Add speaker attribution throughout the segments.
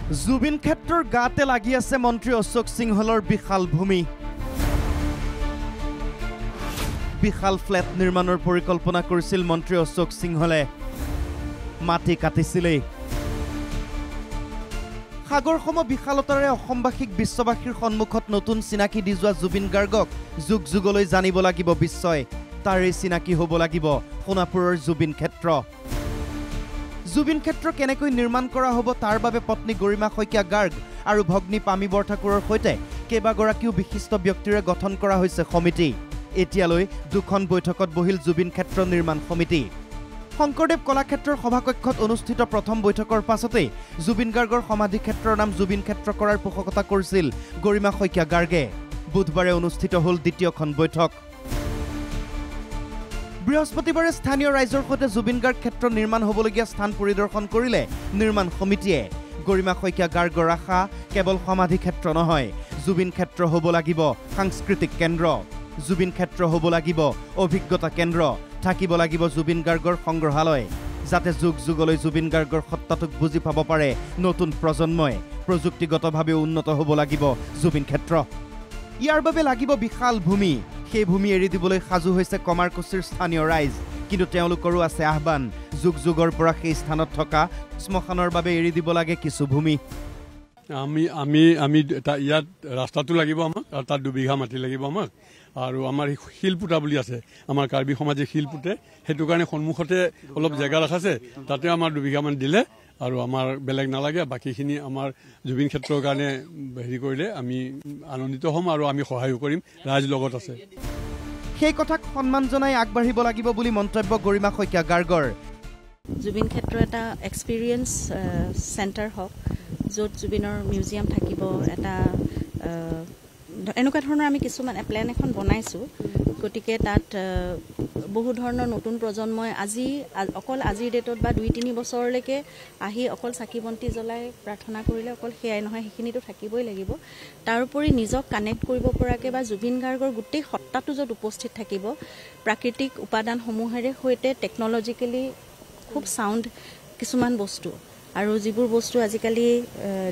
Speaker 1: জুবিন ক্ষেত্ৰৰ গাতে লাগি আছে মন্ত্ৰী অশোক সিংহলৰ বিশাল ভূমি বিশাল ফ্লেট নিৰ্মাণৰ পৰিকল্পনা কৰিছিল মন্ত্ৰী অশোক সিংহলে মাটি কাটিছিলে সাগৰ সম বিশালতাৰে অসমবাসীক বিশ্ববাসীৰ সন্মুখত নতুন চিনাকি দি যোৱা জুবিন গাৰ্গক যুগ যুগলৈ জানিব লাগিব বিশ্বই তাৰে চিনাকি হ'ব লাগিব সোণাপুৰৰ জুবিন ক্ষেত্ৰ জুবিন ক্ষেত্ৰ কেনেকৈ নিৰ্মাণ কৰা হ'ব তাৰ বাবে পত্নী গৰিমা শইকীয়া গাৰ্গ আৰু ভগ্নী পামি বৰঠাকুৰৰ সৈতে কেইবাগৰাকীও বিশিষ্ট ব্যক্তিৰে গঠন কৰা হৈছে সমিতি এতিয়ালৈ দুখন বৈঠকত বহিল জুবিন ক্ষেত্ৰ নিৰ্মাণ সমিতি শংকৰদেৱ কলাক্ষেত্ৰৰ সভাকক্ষত অনুষ্ঠিত প্ৰথম বৈঠকৰ পাছতে জুবিন গাৰ্গৰ সমাধি ক্ষেত্ৰৰ নাম জুবিন ক্ষেত্ৰ কৰাৰ পোষকতা কৰিছিল গৰিমা শইকীয়া গাৰ্গে বুধবাৰে অনুষ্ঠিত হ'ল দ্বিতীয়খন বৈঠক বৃহস্পতিবাৰে স্থানীয় ৰাইজৰ সৈতে জুবিন গাৰ্গ ক্ষেত্ৰ নিৰ্মাণ হ'বলগীয়া স্থান পৰিদৰ্শন কৰিলে নিৰ্মাণ সমিতিয়ে গৰিমা শইকীয়া গাৰ্গৰ আশা কেৱল সমাধি ক্ষেত্ৰ নহয় জুবিন ক্ষেত্ৰ হ'ব লাগিব সাংস্কৃতিক কেন্দ্ৰ জুবিন ক্ষেত্ৰ হ'ব লাগিব অভিজ্ঞতা কেন্দ্ৰ থাকিব লাগিব জুবিন গাৰ্গৰ সংগ্ৰহালয় যাতে যুগ যুগলৈ জুবিন গাৰ্গৰ সত্তাটোক বুজি পাব পাৰে নতুন প্ৰজন্মই প্ৰযুক্তিগতভাৱে উন্নত হ'ব লাগিব জুবিন ক্ষেত্ৰ ইয়াৰ বাবে লাগিব বিশাল ভূমি সেই ভূমি এৰি দিবলৈ সাজু হৈছে কমাৰকুছিৰ স্থানীয় ৰাইজ কিন্তু তেওঁলোকৰো আছে আহ্বান যুগ যুগৰ পৰা সেই স্থানত থকা শ্মশানৰ বাবে এৰি দিব লাগে কিছু ভূমি
Speaker 2: আমি ইয়াত ৰাস্তাটো লাগিব আমাক আৰু তাত 2 বিঘা মাটি লাগিব আমাক আৰু আমাৰ শিলপুটা বুলি আছে আমাৰ কাৰ্বি সমাজে শিলপুটে সেইটো কাৰণে সন্মুখতে অলপ জেগা ৰাখাছে তাতে আমাৰ 2 বিঘা মান দিলে আৰু আমাৰ বেলেগ নালাগে বাকিখিনি আমাৰ জুবিন ক্ষেত্ৰৰ কাৰণে হেৰি কৰিলে আমি আনন্দিত হ'ম আৰু আমি সহায় কৰিম ৰাইজ লগত আছে
Speaker 1: সেই কথাক সন্মান জনাই আগবাঢ়িব লাগিব বুলি মন্তব্য গৰিমা শইকীয়া গাৰ্গৰ
Speaker 3: জুবিন ক্ষেত্ৰ এটা এক্সপিৰিয়েন্স চেণ্টাৰ হওক য'ত জুবিনৰ মিউজিয়াম থাকিব এটা এনেকুৱা ধৰণৰ আমি কিছুমান প্লেন এখন বনাইছোঁ গতিকে তাত বহু ধৰণৰ নতুন প্ৰজন্মই অকল আজিৰ ডেটত বা 2-3 বছৰলৈকে আহি অকল চাকি বন্তি জ্বলাই প্ৰাৰ্থনা কৰিলে অকল সেয়াই নহয় সেইখিনিতো থাকিবই লাগিব তাৰোপৰি নিজক কানেক্ট কৰিব পৰাকৈ বা জুবিন গাৰ্গৰ গোটেই সত্তাটো য'ত উপস্থিত থাকিব প্ৰাকৃতিক উপাদানসমূহেৰে সৈতে টেকন'লজিকেলি খুব চাউণ্ড কিছুমান বস্তু আৰু যিবোৰ বস্তু আজিকালি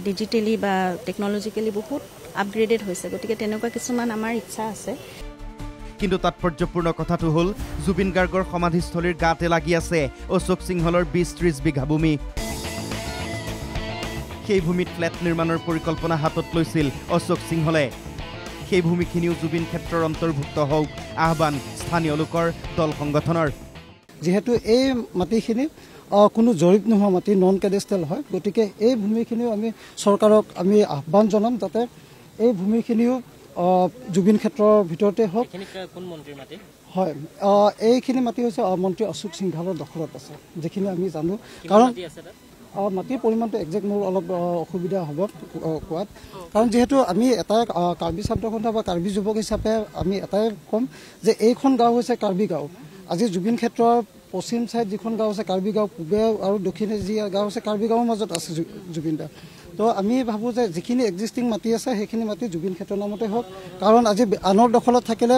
Speaker 3: ডিজিটেলি বা টেকন'লজিকেলি বহুত আপগ্ৰেডেড হৈছে গতিকে তেনেকুৱা কিছুমান আমাৰ ইচ্ছা আছে
Speaker 1: কিন্তু তাৎপৰ্যপূৰ্ণ কথাটো হ'ল জুবিন গাৰ্গৰ সমাধিস্থলীৰ গাতে লাগি আছে অশোক সিংহলৰ 20-30 বিঘা ভূমি সেই ভূমিত ফ্লেট নিৰ্মাণৰ পৰিকল্পনা হাতত লৈছিল অশোক সিংহলে সেই ভূমিখিনিও জুবিন ক্ষেত্ৰৰ অন্তৰ্ভুক্ত হওক আহ্বান স্থানীয় লোকৰ দল সংগঠনৰ
Speaker 4: যেহেতু এই মাটিখিনি কোনো জৰীপ নোহোৱা মাটি নন কেডেষ্টেল হয় গতিকে এই ভূমিখিনিও আমি চৰকাৰক আমি আহ্বান জনাম যাতে এই ভূমিখিনিও জুবিন ক্ষেত্ৰৰ ভিতৰতে হওক হয় এইখিনি মাটি হৈছে মন্ত্ৰী অশোক সিংহালৰ দখলত আছে যিখিনি আমি জানো কাৰণ মাটিৰ পৰিমাণটো একজেক্ট মোৰ অলপ অসুবিধা হ'ব কোৱাত কাৰণ যিহেতু আমি এটা কাৰ্বি ছাত্ৰ সন্থা বা কাৰ্বি যুৱক হিচাপে আমি এটাই ক'ম যে এইখন গাঁও হৈছে কাৰ্বি গাঁও আজি জুবিন ক্ষেত্ৰৰ পশ্চিম ছাইড যিখন গাঁও আছে কাৰ্বি গাঁও পূবে আৰু দক্ষিণে যি গাঁও আছে কাৰ্বি গাঁৱৰ মাজত আছে জুবিন দা তো আমি ভাবোঁ যে যিখিনি এক্সিষ্টিং মাটি আছে সেইখিনি মাটি জুবিন ক্ষেত্ৰৰ নামতে হওক কাৰণ আজি আনৰ দখলত থাকিলে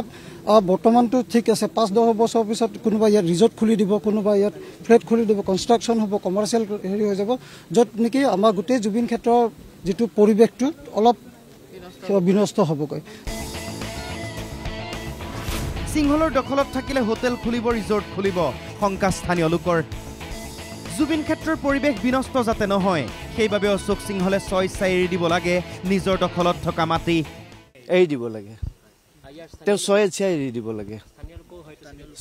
Speaker 4: বৰ্তমানটো ঠিক আছে 5-10 বছৰ পিছত কোনোবা ইয়াত ৰিজৰ্ট খুলি দিব কোনোবা ইয়াত ফ্লেট খুলি দিব কনষ্ট্ৰাকশ্যন হ'ব কমাৰ্চিয়েল হেৰি হৈ যাব য'ত নেকি আমাৰ গোটেই জুবিন ক্ষেত্ৰৰ যিটো পৰিৱেশটো অলপ বিনষ্ট হ'বগৈ
Speaker 1: সিংহলৰ দখলত থাকিলে হোটেল খুলিব ৰিজৰ্ট খুলিব শংকা স্থানীয় লোকৰ জুবিন ক্ষেত্ৰৰ পৰিৱেশ বিনষ্ট যাতে নহয় সেইবাবে অশোক সিংহলে স্বেচ্ছাই এৰি দিব লাগে নিজৰ দখলত থকা মাটি
Speaker 5: এৰি দিব লাগে তেওঁ স্বেচ্ছাই এৰি দিব লাগে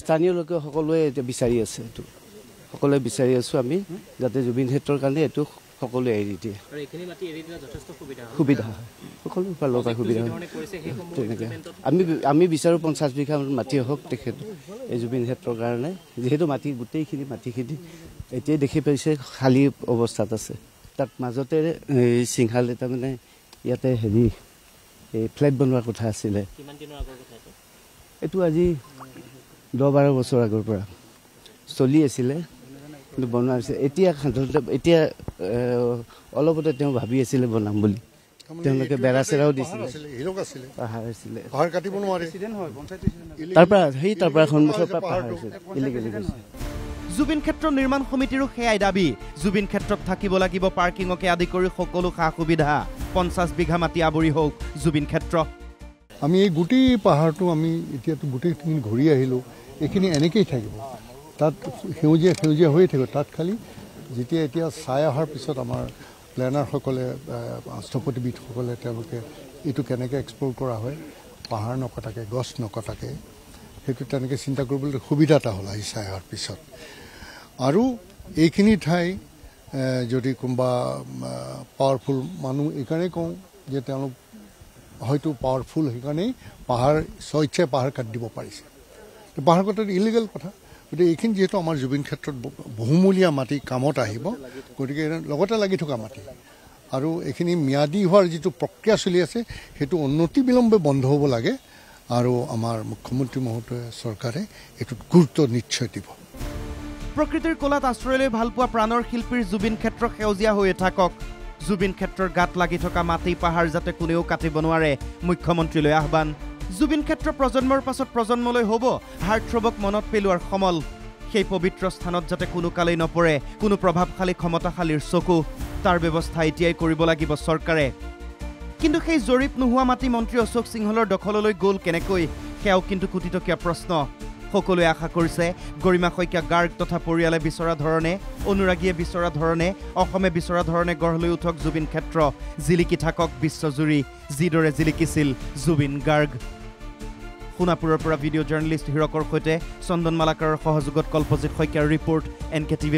Speaker 5: স্থানীয় লোকে সকলোৱে এতিয়া বিচাৰি আছে এইটো সকলোৱে বিচাৰি আছোঁ আমি যাতে জুবিন ক্ষেত্ৰৰ কাৰণে এইটো সকলোৱে এৰি দিয়ে সুবিধা হয় সকলো ফালৰ পৰা সুবিধা হয় তেনেকৈ আমি বিচাৰোঁ 50 বিঘা মাটি হওক তেখেত এই জুবিন ক্ষেত্ৰৰ কাৰণে যিহেতু মাটি গোটেইখিনি মাটিখিনি এতিয়াই দেখি পাইছে খালী অৱস্থাত আছে তাত মাজতে সিংহালে তাৰমানে ইয়াতে হেৰি এই ফ্লেট বনোৱাৰ কথা আছিলে এইটো আজি 10-12 বছৰ আগৰ পৰা চলি আছিলে কিন্তু বনোৱা হৈছে এতিয়া অলপতে তেওঁ ভাবি আছিলে বনাম বুলি তেওঁলোকে বেৰা চেৰাও দিছিলে পাহাৰ আছিলে তাৰ পৰা সন্মুখৰ পৰা পাহাৰ আছিল ইলিগেলি
Speaker 1: জুবিন ক্ষেত্ৰ নিৰ্মাণ সমিতিৰো সেয়াই দাবী জুবিন ক্ষেত্ৰত থাকিব লাগিব পাৰ্কিঙকে আদি কৰি সকলো সা সুবিধা 50 বিঘা মাটি আৱৰি হওক জুবিন ক্ষেত্ৰ
Speaker 6: আমি এই গোটেই পাহাৰটো আমি এতিয়াতো গোটেইখিনি ঘূৰি আহিলোঁ এইখিনি এনেকেই থাকিব তাত সেউজীয়া সেউজীয়া হৈ থাকিব তাত খালি যেতিয়া এতিয়া চাই অহাৰ পিছত আমাৰ প্লেনাৰসকলে স্থপতিবিদসকলে তেওঁলোকে এইটো কেনেকৈ এক্সপ্ল'ৰ কৰা হয় পাহাৰ নকটাকে গছ নকটাকে সেইটো তেনেকৈ চিন্তা কৰিবলৈ সুবিধা এটা হ'ল আহি চাই অহাৰ পিছত আৰু এইখিনি ঠাই যদি কোনোবা পাৱাৰফুল মানুহ এইকাৰণেই কওঁ যে তেওঁলোক হয়তো পাৱাৰফুল সেইকাৰণেই পাহাৰ স্বইচ্ছাই পাহাৰ কাটি দিব পাৰিছে পাহাৰ কটাটো ইলিগেল কথা গতিকে এইখিনি যিহেতু আমাৰ জুবিন ক্ষেত্ৰত বহুমূলীয়া মাটি কামত আহিব গতিকে লগতে লাগি থকা মাটি আৰু এইখিনি ম্যাদী হোৱাৰ যিটো প্ৰক্ৰিয়া চলি আছে সেইটো অনতি বিলম্বে বন্ধ হ'ব লাগে আৰু আমাৰ মুখ্যমন্ত্ৰী মহোদয় চৰকাৰে এইটোত গুৰুত্ব নিশ্চয় দিব
Speaker 1: প্ৰকৃতিৰ কোলাত আশ্ৰয় লৈ ভাল পোৱা প্ৰাণৰ শিল্পীৰ জুবিন ক্ষেত্ৰ সেউজীয়া হৈ থাকক জুবিন ক্ষেত্ৰৰ গাত লাগি থকা মাটি পাহাৰ যাতে কোনেও কাটিব নোৱাৰে মুখ্যমন্ত্ৰীলৈ আহ্বান জুবিন ক্ষেত্ৰ প্ৰজন্মৰ পাছত প্ৰজন্মলৈ হ'ব হাৰ্টথ্ৰবক মনত পেলোৱাৰ সমল সেই পবিত্ৰ স্থানত যাতে কোনো কালেই নপৰে কোনো প্ৰভাৱশালী ক্ষমতাশালীৰ চকু তাৰ ব্যৱস্থা এতিয়াই কৰিব লাগিব চৰকাৰে কিন্তু সেই জৰীপ নোহোৱা মাটি মন্ত্ৰী অশোক সিংহলৰ দখললৈ গ'ল কেনেকৈ সেয়াও কিন্তু কোটিটকীয়া প্ৰশ্ন সকলোৱে আশা কৰিছে গৰিমা শইকীয়া গাৰ্গ তথা পৰিয়ালে বিচৰা ধৰণে অনুৰাগীয়ে বিচৰা ধৰণে অসমে বিচৰা ধৰণে গঢ় লৈ উঠক জুবিন ক্ষেত্ৰ জিলিকি থাকক বিশ্বজুৰি যিদৰে জিলিকিছিল জুবিন গাৰ্গ সোণাপুৰৰ পৰা ভিডিঅ' জাৰ্নেলিষ্ট হিৰকৰ সৈতে চন্দন মালাকাৰৰ সহযোগত কল্পজিৎ শইকীয়াৰ ৰিপৰ্ট NKTV+